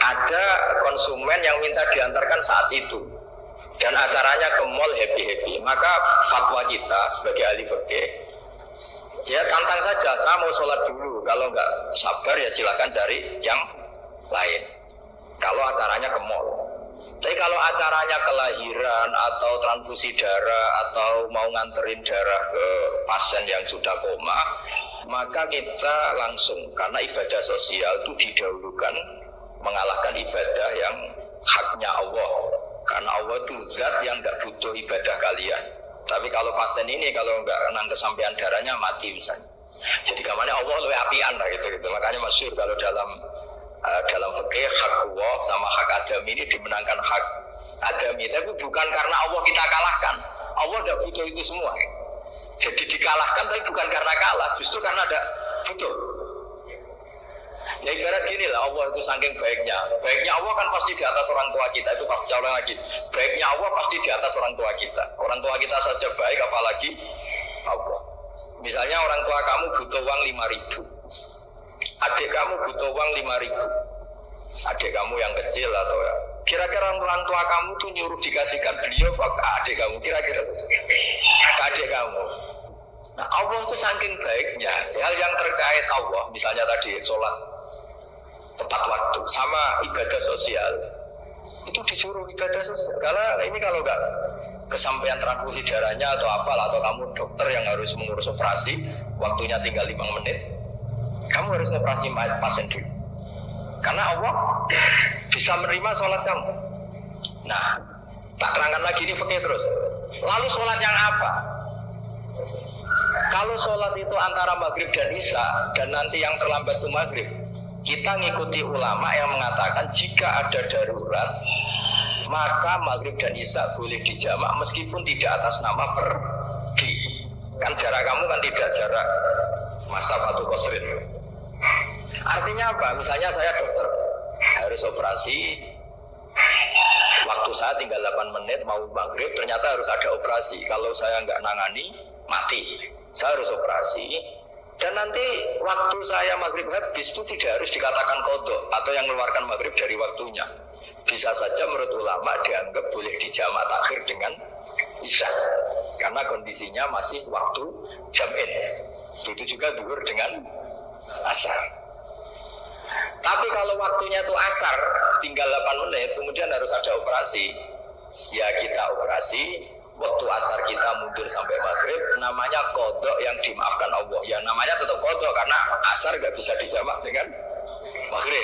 ada konsumen yang minta diantarkan saat itu dan acaranya ke mall happy-happy, maka fatwa kita sebagai ahli fikih, ya tantang saja, saya mau sholat dulu, kalau nggak sabar ya silakan cari yang lain kalau acaranya ke mall. Tapi kalau acaranya kelahiran atau transfusi darah atau mau nganterin darah ke pasien yang sudah koma, maka kita langsung, karena ibadah sosial itu didahulukan mengalahkan ibadah yang haknya Allah, karena Allah itu zat yang tidak butuh ibadah kalian. Tapi kalau pasien ini kalau nggak nang kesampaian darahnya mati misalnya, jadi kamarnya Allah lebih apian lah gitu. Makanya masyhur kalau dalam fikih hak Allah sama hak Adam ini dimenangkan hak Adam itu, tapi bukan karena Allah kita kalahkan. Allah tidak butuh itu semua. Jadi dikalahkan tapi bukan karena kalah, justru karena ada butuh. Ya ibarat gini lah, Allah itu saking baiknya. Baiknya Allah kan pasti di atas orang tua kita, itu pasti jauh lagi. Baiknya Allah pasti di atas orang tua kita. Orang tua kita saja baik, apalagi Allah. Misalnya orang tua kamu butuh uang 5.000. Adik kamu butuh uang 5.000. Adik kamu yang kecil atau ya. Kira-kira orang tua kamu tuh nyuruh dikasihkan beliau ke adik kamu, kira-kira ke adik kamu. Nah Allah itu saking baiknya, hal yang terkait Allah, misalnya tadi sholat tepat waktu sama ibadah sosial, itu disuruh ibadah sosial. Karena ini kalau nggak kesampaian transfusi darahnya atau apalah, atau kamu dokter yang harus mengurus operasi, waktunya tinggal 5 menit, kamu harus operasi pasien dulu. Karena Allah bisa menerima sholat kamu. Nah, tak terangkan lagi ini fikih terus. Lalu sholat yang apa? Kalau sholat itu antara maghrib dan isya, dan nanti yang terlambat itu maghrib, kita ngikuti ulama yang mengatakan jika ada darurat, maka maghrib dan isya boleh dijamak meskipun tidak atas nama pergi. Kan jarak kamu kan tidak jarak masafatu qasrin. Artinya apa? Misalnya saya dokter, harus operasi, waktu saya tinggal 8 menit mau maghrib, ternyata harus ada operasi. Kalau saya nggak nangani, mati. Saya harus operasi. Dan nanti waktu saya maghrib habis itu tidak harus dikatakan qadha atau yang mengeluarkan maghrib dari waktunya. Bisa saja menurut ulama dianggap boleh dijamak takhir dengan isya, karena kondisinya masih waktu jam'in. Itu juga zuhur dengan asar. Tapi kalau waktunya itu asar, tinggal 8 menit, kemudian harus ada operasi, ya kita operasi. Waktu asar kita mundur sampai maghrib, namanya qadha yang dimaafkan Allah. Ya namanya tetap qadha karena asar nggak bisa dijamak dengan maghrib.